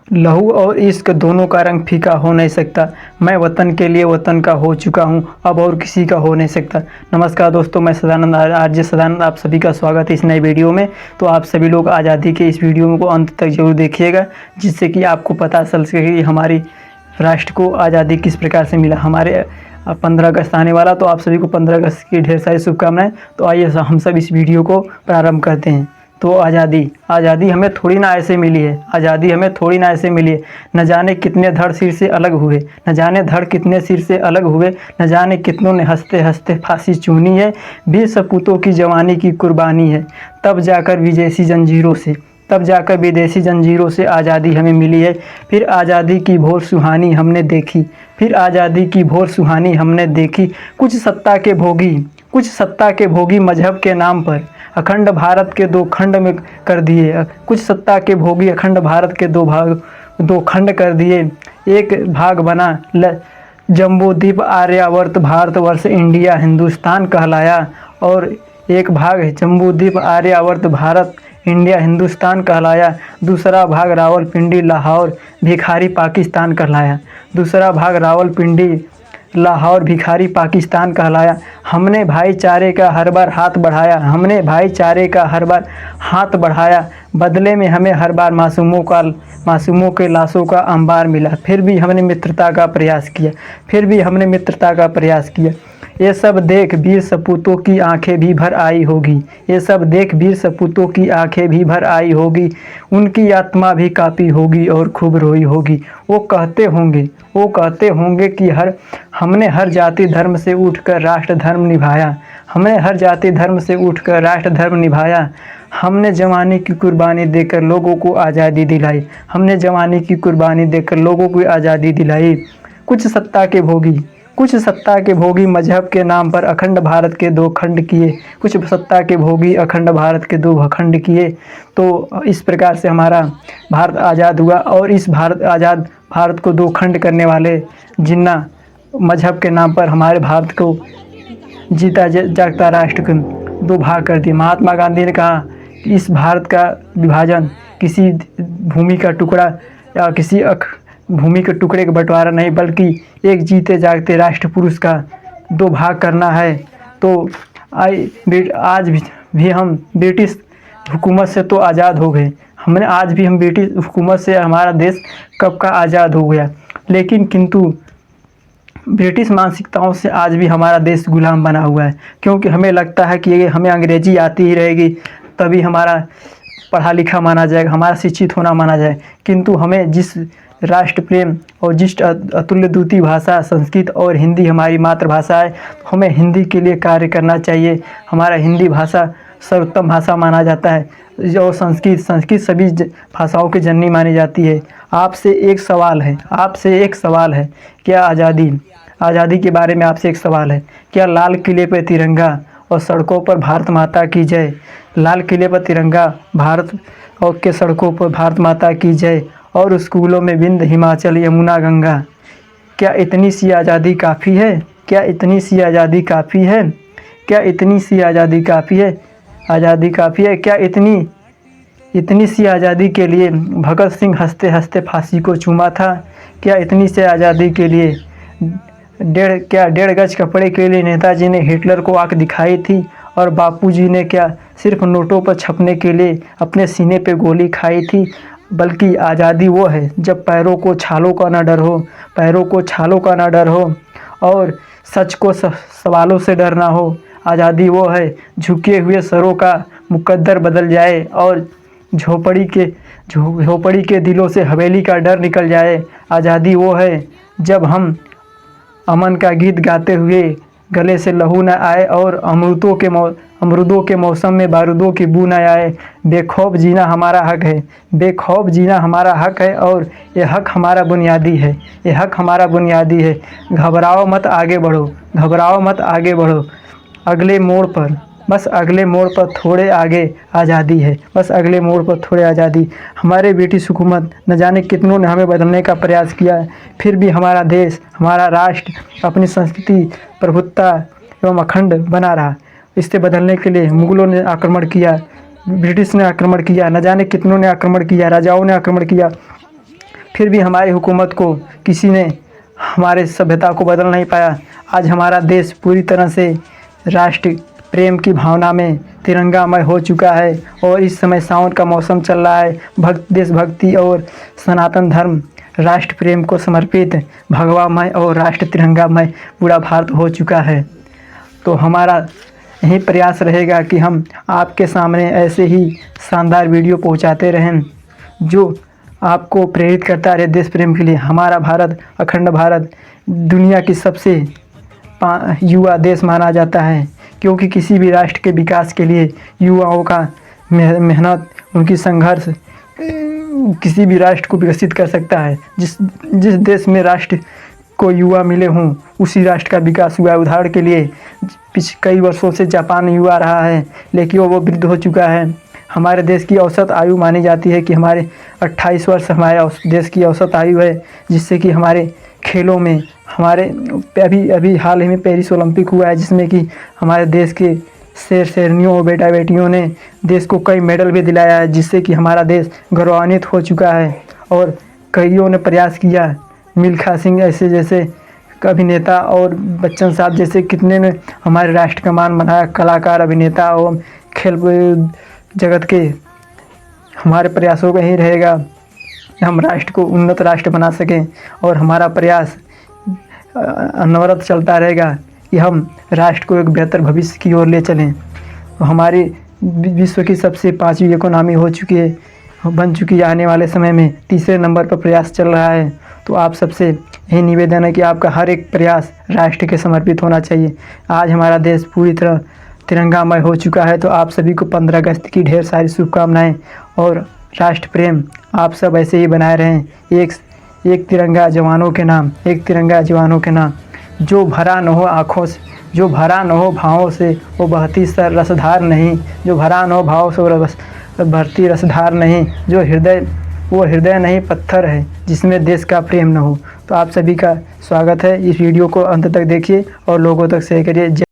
लहू और इश्क दोनों का रंग फीका हो नहीं सकता। मैं वतन के लिए वतन का हो चुका हूँ, अब और किसी का हो नहीं सकता। नमस्कार दोस्तों, मैं सदानंद आरजे सदानंद, आप सभी का स्वागत है इस नई वीडियो में। तो आप सभी लोग आज़ादी के इस वीडियो को अंत तक जरूर देखिएगा, जिससे कि आपको पता चल सके कि हमारी राष्ट्र को आज़ादी किस प्रकार से मिला। हमारे 15 अगस्त आने वाला, तो आप सभी को 15 अगस्त की ढेर सारी शुभकामनाएं। तो आइए हम सब इस वीडियो को प्रारंभ करते हैं। तो आज़ादी हमें थोड़ी ना ऐसे मिली है, आज़ादी हमें थोड़ी ना ऐसे मिली है। न जाने कितने धड़ सिर से अलग हुए, न जाने धड़ कितने सिर से अलग हुए, न जाने कितनों ने हंसते हंसते फांसी चूनी है। वीर सपूतों की जवानी की कुर्बानी है, तब जाकर विदेशी जंजीरों से आज़ादी हमें मिली है। फिर आज़ादी की भोर सुहानी हमने देखी, फिर आज़ादी की भोर सुहानी हमने देखी। कुछ सत्ता के भोगी मजहब के नाम पर अखंड भारत के दो खंड में कर दिए। कुछ सत्ता के भोगी अखंड भारत के दो खंड कर दिए। एक भाग बना जम्बूद्वीप आर्यावर्त भारतवर्ष इंडिया हिंदुस्तान कहलाया, और एक भाग जम्बूद्वीप आर्यावर्त भारत इंडिया हिंदुस्तान कहलाया। दूसरा भाग रावलपिंडी लाहौर भिखारी पाकिस्तान कहलाया। दूसरा भाग रावलपिंडी लाहौर भिखारी पाकिस्तान कहलाया। हमने भाईचारे का हर बार हाथ बढ़ाया, हमने भाईचारे का हर बार हाथ बढ़ाया। बदले में हमें हर बार मासूमों के लाशों का अंबार मिला। फिर भी हमने मित्रता का प्रयास किया, फिर भी हमने मित्रता का प्रयास किया। ये सब देख वीर सपूतों की आंखें भी भर आई होगी, ये सब देख वीर सपूतों की आंखें भी भर आई होगी। उनकी आत्मा भी कांपी होगी और खूब रोई होगी। वो कहते होंगे कि हमने हर जाति धर्म से उठकर राष्ट्र धर्म निभाया, हमने हर जाति धर्म से उठकर राष्ट्र धर्म निभाया। हमने जवानी की कुर्बानी देकर लोगों को आज़ादी दिलाई, हमने जवानी की कुर्बानी देकर लोगों को आज़ादी दिलाई। कुछ सत्ता के भोगी मजहब के नाम पर अखंड भारत के दो खंड किए, कुछ सत्ता के भोगी अखंड भारत के दो खंड किए। तो इस प्रकार से हमारा भारत आज़ाद हुआ, और इस आज़ाद भारत को दो खंड करने वाले जिन्ना मजहब के नाम पर हमारे भारत को जीता जागता राष्ट्र को दो भाग कर दिया। महात्मा गांधी ने कहा कि इस भारत का विभाजन किसी भूमि का टुकड़ा या किसी भूमि के टुकड़े का बंटवारा नहीं, बल्कि एक जीते जागते राष्ट्र पुरुष का दो भाग करना है। तो आज भी हम ब्रिटिश हुकूमत से तो आज़ाद हो गए, आज भी हम ब्रिटिश हुकूमत से हमारा देश कब का आज़ाद हो गया, लेकिन किंतु ब्रिटिश मानसिकताओं से आज भी हमारा देश गुलाम बना हुआ है। क्योंकि हमें लगता है कि हमें अंग्रेज़ी आती ही रहेगी तभी हमारा पढ़ा लिखा माना जाएगा, हमारा शिक्षित होना माना जाए। किंतु हमें जिस राष्ट्र प्रेम और जिस अतुल्य दूती भाषा संस्कृत और हिंदी हमारी मातृभाषा है, तो हमें हिंदी के लिए कार्य करना चाहिए। हमारा हिंदी भाषा सर्वोत्तम भाषा माना जाता है, और संस्कृत सभी भाषाओं की जननी मानी जाती है। आपसे एक सवाल है, क्या आज़ादी के बारे में आपसे एक सवाल है, क्या लाल किले पर तिरंगा और सड़कों पर भारत माता की जय, लाल किले पर तिरंगा भारत और के सड़कों पर भारत माता की जय, और स्कूलों में विंध्य हिमाचल यमुना गंगा, क्या इतनी सी आज़ादी काफ़ी है? क्या इतनी सी आज़ादी काफ़ी है? क्या इतनी सी आज़ादी काफ़ी है? आज़ादी काफ़ी है? क्या इतनी सी आज़ादी के लिए भगत सिंह हंसते हंसते फांसी को चूमा था? क्या इतनी सी आज़ादी के लिए डेढ़ गज कपड़े के लिए नेताजी ने हिटलर को आंख दिखाई थी? और बापूजी ने क्या सिर्फ नोटों पर छपने के लिए अपने सीने पे गोली खाई थी? बल्कि आज़ादी वो है जब पैरों को छालों का न डर हो, और सच को सवालों से डर ना हो। आज़ादी वो है झुके हुए सरों का मुकद्दर बदल जाए, और झोपड़ी के दिलों से हवेली का डर निकल जाए। आज़ादी वो है जब हम अमन का गीत गाते हुए गले से लहू न आए, और अमरूदों के मौसम में बारूदों की बू न आए। बेखौफ जीना हमारा हक है, और ये हक हमारा बुनियादी है। घबराओ मत आगे बढ़ो, अगले मोड़ पर थोड़े आगे आज़ादी है, हमारे ब्रिटिश हुकूमत न जाने कितनों ने हमें बदलने का प्रयास किया है, फिर भी हमारा देश, हमारा राष्ट्र अपनी संस्कृति, प्रभुत्ता एवं अखंड बना रहा। इसे बदलने के लिए मुगलों ने आक्रमण किया, ब्रिटिश ने आक्रमण किया, न जाने कितनों ने आक्रमण किया, राजाओं ने आक्रमण किया, फिर भी हमारी हुकूमत को किसी ने हमारे सभ्यता को बदल नहीं पाया। आज हमारा देश पूरी तरह से राष्ट्र प्रेम की भावना में तिरंगामय हो चुका है और इस समय सावन का मौसम चल रहा है। देशभक्ति और सनातन धर्म राष्ट्र प्रेम को समर्पित भगवामय और राष्ट्र तिरंगामय पूरा भारत हो चुका है। तो हमारा यही प्रयास रहेगा कि हम आपके सामने ऐसे ही शानदार वीडियो पहुंचाते रहें जो आपको प्रेरित करता रहे देश प्रेम के लिए। हमारा भारत, अखंड भारत, दुनिया की सबसे युवा देश माना जाता है, क्योंकि किसी भी राष्ट्र के विकास के लिए युवाओं का मेहनत, उनकी संघर्ष किसी भी राष्ट्र को विकसित कर सकता है। जिस देश में राष्ट्र को युवा मिले हों उसी राष्ट्र का विकास हुआ है। उदाहरण के लिए पिछले कई वर्षों से जापान युवा रहा है, लेकिन वो वृद्ध हो चुका है। हमारे देश की औसत आयु मानी जाती है कि हमारे 28 वर्ष हमारे देश की औसत आयु है, जिससे कि हमारे खेलों में हमारे अभी हाल ही में पेरिस ओलंपिक हुआ है, जिसमें कि हमारे देश के शेरनियों और बेटा बेटियों ने देश को कई मेडल भी दिलाया है, जिससे कि हमारा देश गौरवान्वित हो चुका है। और कईयों ने प्रयास किया, मिल्खा सिंह ऐसे जैसे अभिनेता और बच्चन साहब जैसे कितने ने हमारे राष्ट्र का मान बनाया। कलाकार, अभिनेता और खेल जगत के हमारे प्रयासों का ही रहेगा कि हम राष्ट्र को उन्नत राष्ट्र बना सकें, और हमारा प्रयास अनवरत चलता रहेगा कि हम राष्ट्र को एक बेहतर भविष्य की ओर ले चलें। हमारी विश्व की सबसे 5वीं इकोनॉमी बन चुकी है। आने वाले समय में तीसरे नंबर पर प्रयास चल रहा है। तो आप सबसे यही निवेदन है कि आपका हर एक प्रयास राष्ट्र के समर्पित होना चाहिए। आज हमारा देश पूरी तरह तिरंगामय हो चुका है, तो आप सभी को 15 अगस्त की ढेर सारी शुभकामनाएं और राष्ट्र प्रेम आप सब ऐसे ही बनाए रहें। एक तिरंगा जवानों के नाम, एक तिरंगा जवानों के नाम। जो भरा न हो आँखों से, जो भरा न हो भावों से, वो बहती रसधार नहीं। जो भरा न हो भावों से, वो भरती रसधार नहीं। वो हृदय नहीं पत्थर है जिसमें देश का प्रेम न हो। तो आप सभी का स्वागत है। इस वीडियो को अंत तक देखिए और लोगों तक शेयर करिए।